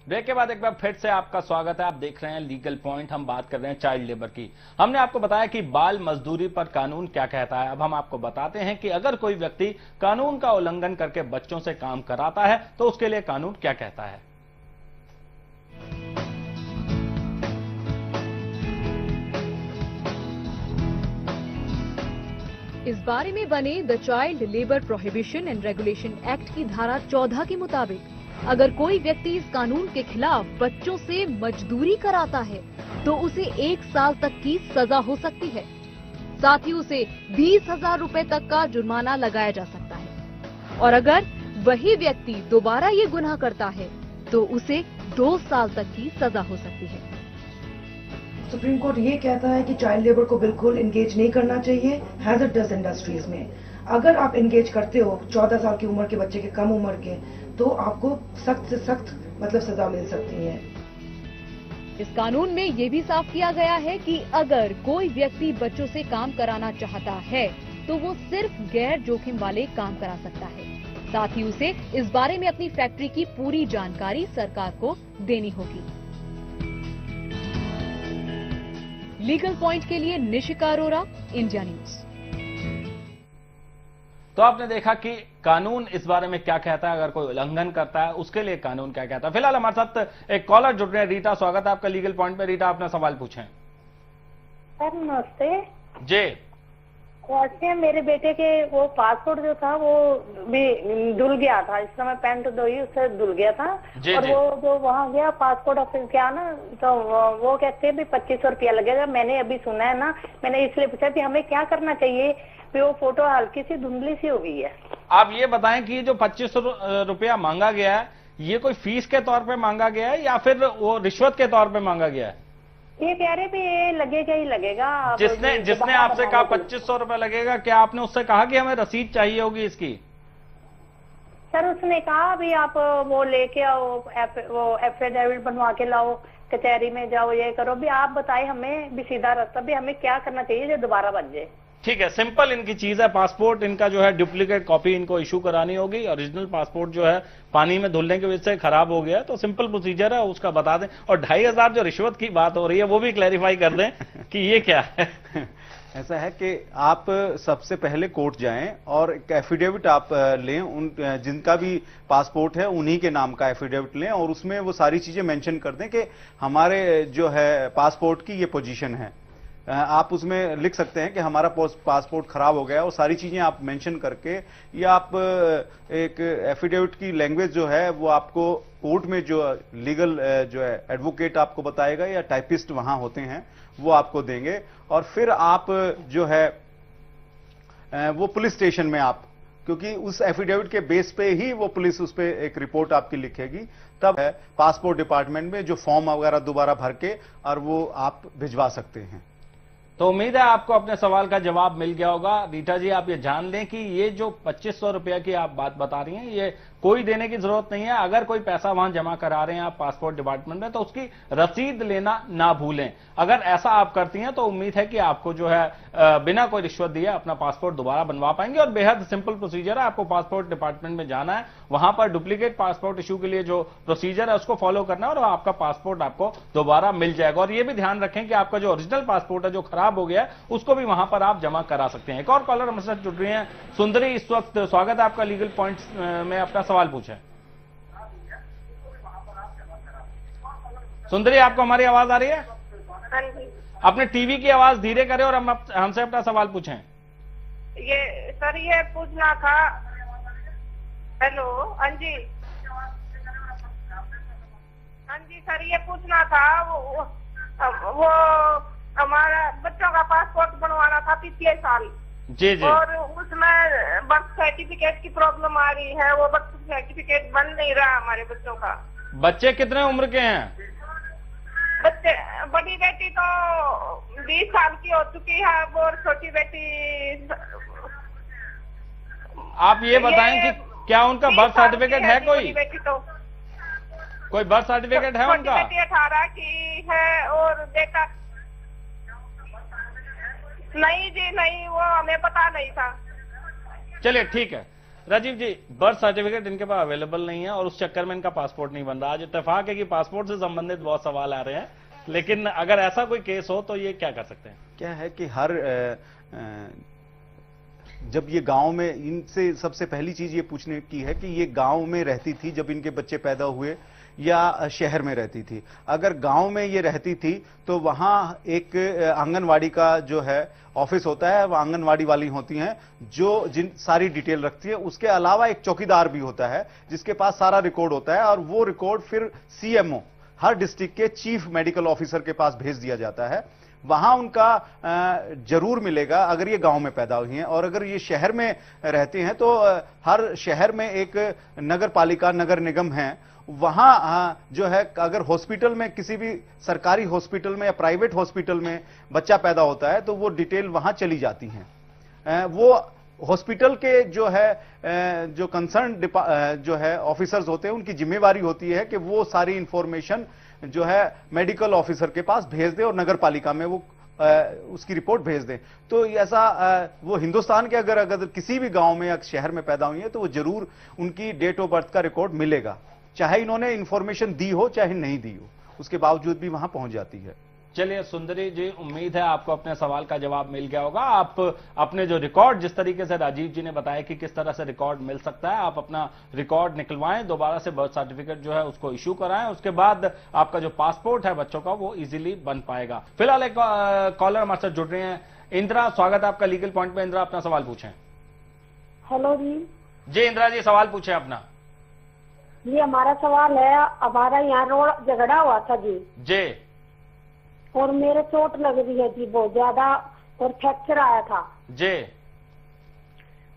Break के बाद एक बार फिर से आपका स्वागत है। आप देख रहे हैं लीगल पॉइंट। हम बात कर रहे हैं चाइल्ड लेबर की। हमने आपको बताया कि बाल मजदूरी पर कानून क्या कहता है। अब हम आपको बताते हैं कि अगर कोई व्यक्ति कानून का उल्लंघन करके बच्चों से काम कराता है तो उसके लिए कानून क्या कहता है। इस बारे में बने the child labour prohibition and regulation act की धारा 14 के मुताबिक अगर कोई व्यक्ति इस कानून के खिलाफ बच्चों से मजदूरी कराता है तो उसे 1 साल तक की सजा हो सकती है। साथ ही उसे 20,000 रुपए तक का जुर्माना लगाया जा सकता है और अगर वही व्यक्ति दोबारा ये गुनाह करता है तो उसे 2 साल तक की सजा हो सकती है। सुप्रीम कोर्ट ये कहता है कि चाइल्ड लेबर को बिल्कुल एंगेज नहीं करना चाहिए हैजर्डस इंडस्ट्रीज में। अगर आप एंगेज करते हो 14 साल की उम्र के बच्चे के कम उम्र के, तो आपको सख्त से सख्त मतलब सजा मिल सकती है। इस कानून में ये भी साफ किया गया है कि अगर कोई व्यक्ति बच्चों से काम कराना चाहता है तो वो सिर्फ गैर जोखिम वाले काम करा सकता है। साथ ही उसे इस बारे में अपनी फैक्ट्री की पूरी जानकारी सरकार को देनी होगी। लीगल पॉइंट के लिए निशिका अरोरा, इंडिया न्यूज। तो आपने देखा कि कानून इस बारे में क्या कहता है, अगर कोई उल्लंघन करता है उसके लिए कानून क्या कहता है। फिलहाल हमारे साथ एक कॉलर जुड़ रहे हैं। रीटा, स्वागत है आपका लीगल पॉइंट में। रीटा, अपना सवाल पूछें। सर नमस्ते जी। वैसे मेरे बेटे के वो पासपोर्ट जो था वो भी धुल गया था। इस समय पैंट धोई उससे धुल गया था। जी, और जी। वो जो वहाँ गया पासपोर्ट ऑफिस गया ना, तो वो कहते हैं भी 2500 रुपया लगेगा। मैंने अभी सुना है ना, मैंने इसलिए पूछा कि हमें क्या करना चाहिए। भी वो फोटो हल्की सी धुंधली सी हो गई है। आप ये बताएं कि जो 2500 रुपया मांगा गया है ये कोई फीस के तौर पे मांगा गया है या फिर वो रिश्वत के तौर पे मांगा गया है? ये कह रहे भी ये लगेगा ही लगेगा। जिसने आपसे कहा 2500 रुपया लगेगा, क्या आपने उससे कहा कि हमें रसीद चाहिए होगी इसकी? सर उसने कहा भी आप वो लेके आओ, वो एफिडेविट बनवा के लाओ, कचहरी में जाओ, ये करो। भी आप बताए हमें भी सीधा रास्ता, भी हमें क्या करना चाहिए जो दोबारा बन जाए। ठीक है, सिंपल इनकी चीज है। पासपोर्ट इनका जो है डुप्लीकेट कॉपी इनको इशू करानी होगी। ओरिजिनल पासपोर्ट जो है पानी में धुलने की वजह से खराब हो गया, तो सिंपल प्रोसीजर है, उसका बता दें। और 2500 जो रिश्वत की बात हो रही है वो भी क्लैरिफाई कर दें कि ये क्या है। ऐसा है कि आप सबसे पहले कोर्ट जाएं और एक एफिडेविट आप लें, उन जिनका भी पासपोर्ट है उन्हीं के नाम का एफिडेविट लें और उसमें वो सारी चीजें मेंशन कर दें कि हमारे जो है पासपोर्ट की ये पोजीशन है। आप उसमें लिख सकते हैं कि हमारा पासपोर्ट खराब हो गया और सारी चीजें आप मेंशन करके, या आप एक एफिडेविट की लैंग्वेज जो है वो आपको कोर्ट में जो लीगल जो है एडवोकेट आपको बताएगा या टाइपिस्ट वहां होते हैं वो आपको देंगे। और फिर आप जो है वो पुलिस स्टेशन में आप, क्योंकि उस एफिडेविट के बेस पे ही वो पुलिस उस पे एक रिपोर्ट आपकी लिखेगी, तब है पासपोर्ट डिपार्टमेंट में जो फॉर्म वगैरह दोबारा भर के और वो आप भिजवा सकते हैं। तो उम्मीद है आपको अपने सवाल का जवाब मिल गया होगा। रीटा जी, आप ये जान लें कि ये जो 2500 रुपया की आप बात बता रही हैं ये कोई देने की जरूरत नहीं है। अगर कोई पैसा वहां जमा करा रहे हैं आप पासपोर्ट डिपार्टमेंट में तो उसकी रसीद लेना ना भूलें। अगर ऐसा आप करती हैं तो उम्मीद है कि आपको जो है बिना कोई रिश्वत दिए अपना पासपोर्ट दोबारा बनवा पाएंगे। और बेहद सिंपल प्रोसीजर है। आपको पासपोर्ट डिपार्टमेंट में जाना है, वहां पर डुप्लीकेट पासपोर्ट इशू के लिए जो प्रोसीजर है उसको फॉलो करना है और आपका पासपोर्ट आपको दोबारा मिल जाएगा। और ये भी ध्यान रखें कि आपका जो ओरिजिनल पासपोर्ट है जो खराब हो गया है उसको भी वहां पर आप जमा करा सकते हैं। एक और कॉलर हमारे साथ जुड़ रही हैं, सुंदरी, इस वक्त स्वागत है आपका लीगल पॉइंट्स में। अपना सवाल पूछें। सुंदरी, आपको हमारी आवाज आ रही है? हाँ जी। अपने टीवी की आवाज धीरे करें और हमसे अपना सवाल पूछें। ये सर ये पूछना था। हेलो, हाँ जी। हाँ जी सर, ये पूछना था वो हमारा बच्चों का पासपोर्ट बनवाना था पिछले साल। जी जी। और उसमें बर्थ सर्टिफिकेट की प्रॉब्लम आ रही है। वो बर्थ सर्टिफिकेट बन नहीं रहा हमारे बच्चों का। बच्चे कितने उम्र के हैं? बच्चे, बड़ी बेटी तो 20 साल की हो चुकी है और छोटी बेटी। आप ये बताएं कि क्या उनका बर्थ सर्टिफिकेट है? कोई बेटी तो कोई बर्थ सर्टिफिकेट है उनका? बेटी 18 की है और बेटा नहीं जी, नहीं, वो हमें पता नहीं था। चलिए ठीक है। राजीव जी, बर्थ सर्टिफिकेट इनके पास अवेलेबल नहीं है और उस चक्कर में इनका पासपोर्ट नहीं बन रहा। आज इत्तेफाक है कि पासपोर्ट से संबंधित बहुत सवाल आ रहे हैं, लेकिन अगर ऐसा कोई केस हो तो ये क्या कर सकते हैं? क्या है कि जब ये गांव में, इनसे सबसे पहली चीज ये पूछने की है कि ये गांव में रहती थी जब इनके बच्चे पैदा हुए या शहर में रहती थी। अगर गांव में ये रहती थी तो वहां एक आंगनवाड़ी का जो है ऑफिस होता है, वह आंगनवाड़ी वाली होती हैं जो जिन सारी डिटेल रखती है। उसके अलावा एक चौकीदार भी होता है जिसके पास सारा रिकॉर्ड होता है और वो रिकॉर्ड फिर सीएमओ, हर डिस्ट्रिक्ट के चीफ मेडिकल ऑफिसर के पास भेज दिया जाता है। वहां उनका जरूर मिलेगा अगर ये गांव में पैदा हुई हैं। और अगर ये शहर में रहते हैं तो हर शहर में एक नगर पालिका, नगर निगम है, वहां जो है अगर हॉस्पिटल में, किसी भी सरकारी हॉस्पिटल में या प्राइवेट हॉस्पिटल में बच्चा पैदा होता है तो वो डिटेल वहां चली जाती हैं। वो हॉस्पिटल के जो है जो कंसर्न जो है ऑफिसर्स होते हैं, उनकी जिम्मेवारी होती है कि वो सारी इंफॉर्मेशन जो है मेडिकल ऑफिसर के पास भेज दे और नगर पालिका में वो उसकी रिपोर्ट भेज दें। तो ऐसा वो हिंदुस्तान के अगर किसी भी गांव में या शहर में पैदा हुई है तो वो जरूर उनकी डेट ऑफ बर्थ का रिकॉर्ड मिलेगा, चाहे इन्होंने इंफॉर्मेशन दी हो चाहे नहीं दी हो, उसके बावजूद भी वहां पहुंच जाती है। चलिए सुंदरी जी, उम्मीद है आपको अपने सवाल का जवाब मिल गया होगा। आप अपने जो रिकॉर्ड, जिस तरीके से राजीव जी ने बताया कि किस तरह से रिकॉर्ड मिल सकता है, आप अपना रिकॉर्ड निकलवाएं, दोबारा से बर्थ सर्टिफिकेट जो है उसको इश्यू कराएं, उसके बाद आपका जो पासपोर्ट है बच्चों का वो इजीली बन पाएगा। फिलहाल एक कॉलर हमारे साथ जुड़ रहे हैं। इंदिरा, स्वागत है आपका लीगल पॉइंट पे। इंदिरा, अपना सवाल पूछें। हेलो जी। जी इंदिरा जी, सवाल पूछें अपना। जी हमारा सवाल है, हमारा यहाँ रोड झगड़ा हुआ था जी, और मेरे चोट लग रही है जी बहुत ज्यादा, और फ्रैक्चर आया था जी,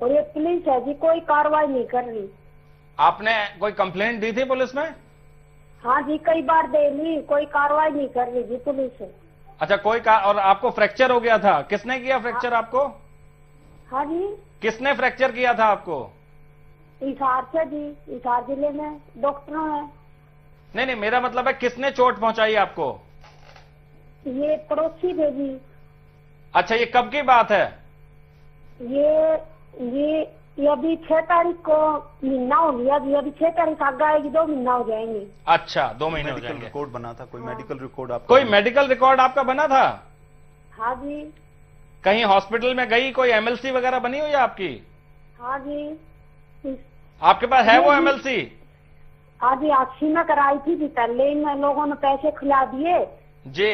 और ये पुलिस है जी कोई कार्रवाई नहीं कर रही। आपने कोई कंप्लेंट दी थी पुलिस में? हाँ जी, कई बार दे ली, कोई कार्रवाई नहीं कर रही जी पुलिस। अच्छा, और आपको फ्रैक्चर हो गया था? किसने किया फ्रैक्चर आपको? हाँ जी। किसने फ्रैक्चर किया था आपको? हिसार से जी, हिसार जिले में डॉक्टरों है। नहीं, मेरा मतलब है किसने चोट पहुंचाई आपको? ये पड़ोसी थे जी। अच्छा, ये कब की बात है? ये अभी 6 तारीख को महीना हो गया जी, अभी 6 तारीख आगे आएगी, 2 महीना हो जाएंगे। अच्छा, 2 महीने हो जाएंगे। मेडिकल रिकॉर्ड बना था कोई? मेडिकल रिकॉर्ड आपका? कोई मेडिकल रिकॉर्ड आपका बना था? हाँ जी। कहीं हॉस्पिटल में गई, कोई एमएलसी वगैरह बनी हुई है आपकी? हाँ जी। आपके पास है वो एमएलसी? हाँ जी, अस्सी में कराई थी जी, पहले इन लोगों ने पैसे खिला दिए जी,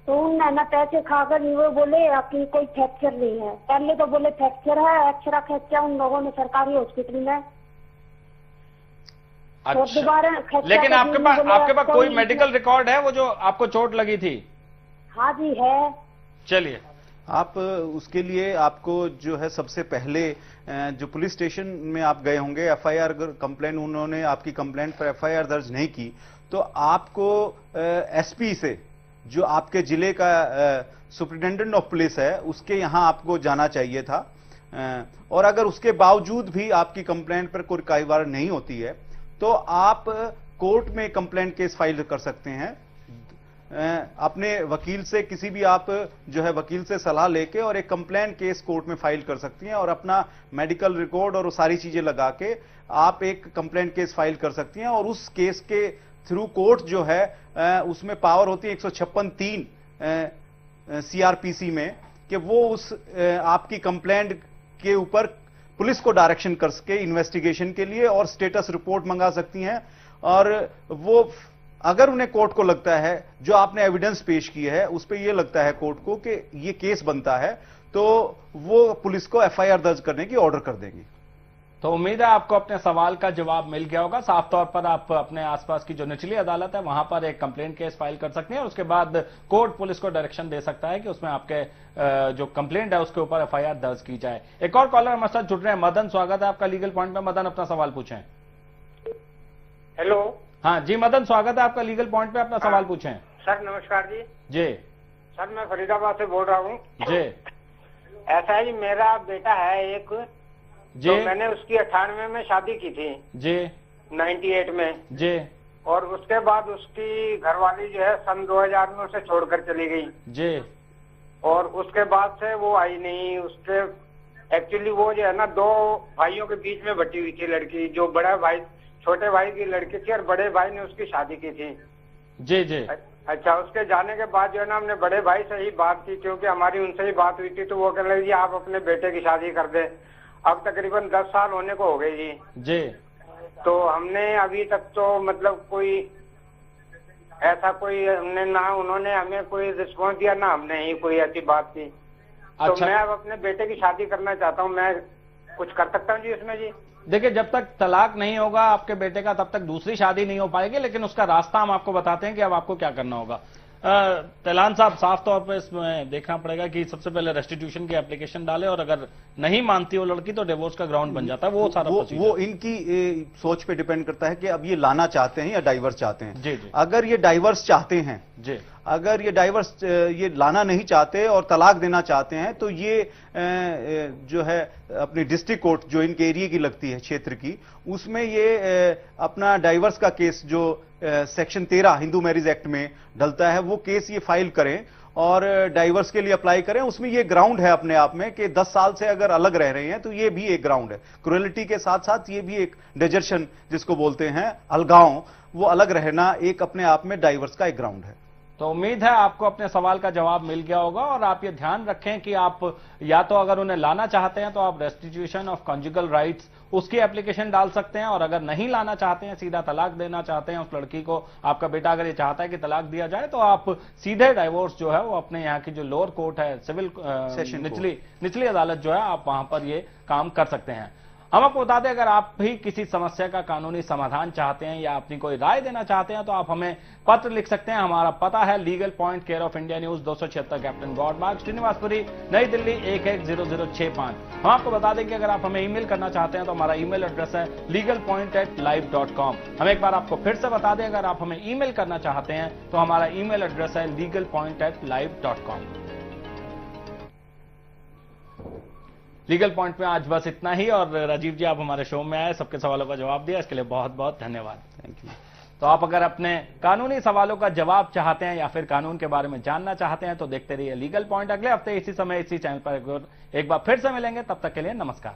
तो उन्होंने पैसे खाकर वो बोले आपकी कोई फ्रैक्चर नहीं है। पहले तो बोले फ्रैक्चर है, एक्सरा खर्चा उन लोगों ने सरकारी हॉस्पिटल में। अच्छा, तो दोबारा लेकिन आपके पास कोई मेडिकल रिकॉर्ड है वो जो आपको चोट लगी थी? हाँ जी है। चलिए, आप उसके लिए आपको जो है सबसे पहले जो पुलिस स्टेशन में आप गए होंगे, एफआईआर कंप्लेंट, उन्होंने आपकी कंप्लेंट पर एफआईआर दर्ज नहीं की तो आपको एसपी से, जो आपके जिले का सुपरिटेंडेंट ऑफ पुलिस है, उसके यहां आपको जाना चाहिए था। और अगर उसके बावजूद भी आपकी कंप्लेंट पर कोई कार्रवाई नहीं होती है तो आप कोर्ट में कंप्लेंट केस फाइल कर सकते हैं। अपने वकील से, किसी भी आप जो है वकील से सलाह लेके और एक कंप्लेंट केस कोर्ट में फाइल कर सकती हैं और अपना मेडिकल रिकॉर्ड और वो सारी चीजें लगा के आप एक कंप्लेंट केस फाइल कर सकती हैं। और उस केस के थ्रू कोर्ट जो है उसमें पावर होती है 156(3) सीआरपीसी में कि वो उस आपकी कंप्लेंट के ऊपर पुलिस को डायरेक्शन कर सके इन्वेस्टिगेशन के लिए और स्टेटस रिपोर्ट मंगा सकती हैं। और वो अगर उन्हें कोर्ट को लगता है जो आपने एविडेंस पेश की है उस पर यह लगता है कोर्ट को कि ये केस बनता है तो वो पुलिस को एफआईआर दर्ज करने की ऑर्डर कर देंगी। तो उम्मीद है आपको अपने सवाल का जवाब मिल गया होगा। साफ तौर पर आप अपने आसपास की जो निचली अदालत है वहां पर एक कंप्लेंट केस फाइल कर सकते हैं और उसके बाद कोर्ट पुलिस को डायरेक्शन दे सकता है कि उसमें आपके जो कंप्लेंट है उसके ऊपर एफआईआर दर्ज की जाए। एक और कॉलर हमारे साथ जुड़ रहे हैं, मदन, स्वागत है आपका लीगल पॉइंट में। मदन, अपना सवाल पूछें। हेलो। हाँ जी मदन, स्वागत है आपका लीगल पॉइंट पे, अपना सवाल पूछें। सर नमस्कार जी। जी सर, मैं फरीदाबाद से बोल रहा हूँ। जी। ऐसा है जी, मेरा बेटा है एक जी, तो मैंने उसकी 98 में शादी की थी जी, 98 में जी, और उसके बाद उसकी घरवाली जो है सन 2000 में उसे छोड़कर चली गई जी। और उसके बाद से वो आई नहीं। उसके एक्चुअली वो जो है ना 2 भाइयों के बीच में बटी हुई थी लड़की, जो बड़ा भाई छोटे भाई की लड़की थी और बड़े भाई ने उसकी शादी की थी। जी जी। अच्छा, उसके जाने के बाद जो है ना हमने बड़े भाई से ही बात की, क्योंकि हमारी उनसे ही बात हुई थी, तो वो कहने लगे जी आप अपने बेटे की शादी कर दे। अब तकरीबन 10 साल होने को हो गए जी। जी। तो हमने अभी तक तो मतलब कोई ऐसा कोई हमने ना, उन्होंने हमें कोई रिस्पॉन्स दिया ना हमने ही कोई ऐसी बात की। अच्छा। तो मैं अब अपने बेटे की शादी करना चाहता हूँ, मैं कुछ कर सकता हूँ जी इसमें जी? देखिए, जब तक तलाक नहीं होगा आपके बेटे का तब तक दूसरी शादी नहीं हो पाएगी, लेकिन उसका रास्ता हम आपको बताते हैं कि अब आपको क्या करना होगा। तैलान साहब, साफ तौर पर इसमें देखना पड़ेगा कि सबसे पहले रेस्टिट्यूशन की एप्लीकेशन डाले, और अगर नहीं मानती वो लड़की तो डिवोर्स का ग्राउंड बन जाता है। वो सारा वो इनकी सोच पे डिपेंड करता है कि अब ये लाना चाहते हैं या डाइवर्स चाहते हैं। जी जी। अगर ये डाइवर्स चाहते हैं जी, अगर ये डाइवर्स ये लाना नहीं चाहते और तलाक देना चाहते हैं, तो ये जो है अपनी डिस्ट्रिक्ट कोर्ट जो इनके एरिया की लगती है, क्षेत्र की, उसमें ये अपना डाइवर्स का केस जो सेक्शन 13 हिंदू मैरिज एक्ट में डलता है, वो केस ये फाइल करें और डाइवर्स के लिए अप्लाई करें। उसमें ये ग्राउंड है अपने आप में कि 10 साल से अगर अलग रह रहे हैं तो ये भी एक ग्राउंड है। क्रुएलिटी के साथ साथ ये भी एक डेजर्शन जिसको बोलते हैं, अलगाव, वो अलग रहना एक अपने आप में डाइवर्स का एक ग्राउंड है। तो उम्मीद है आपको अपने सवाल का जवाब मिल गया होगा, और आप ये ध्यान रखें कि आप या तो अगर उन्हें लाना चाहते हैं तो आप रेस्टिट्यूशन ऑफ कॉन्जुगल राइट्स उसकी एप्लीकेशन डाल सकते हैं, और अगर नहीं लाना चाहते हैं, सीधा तलाक देना चाहते हैं उस लड़की को, आपका बेटा अगर ये चाहता है कि तलाक दिया जाए, तो आप सीधे डाइवोर्स जो है वो अपने यहाँ की जो लोअर कोर्ट है, सिविल निचली अदालत जो है, आप वहां पर ये काम कर सकते हैं। हम आपको बता दें, अगर आप भी किसी समस्या का कानूनी समाधान चाहते हैं या अपनी कोई राय देना चाहते हैं तो आप हमें पत्र लिख सकते हैं। हमारा पता है legal point, care of India news, 276 captain God मार्ग, श्रीनिवासपुरी, नई दिल्ली 110065। हम आपको बता दें कि अगर आप हमें ईमेल करना चाहते हैं तो हमारा ईमेल एड्रेस है legalpoint@live.com। हम एक बार आपको फिर से बता दें, अगर आप हमें ईमेल करना चाहते हैं तो हमारा ईमेल एड्रेस है legalpoint@live.com। लीगल पॉइंट में आज बस इतना ही, और राजीव जी आप हमारे शो में आए, सबके सवालों का जवाब दिया, इसके लिए बहुत बहुत धन्यवाद। Thank you. तो आप अगर अपने कानूनी सवालों का जवाब चाहते हैं या फिर कानून के बारे में जानना चाहते हैं तो देखते रहिए लीगल पॉइंट। अगले हफ्ते इसी समय इसी चैनल पर एक बार फिर से मिलेंगे, तब तक के लिए नमस्कार।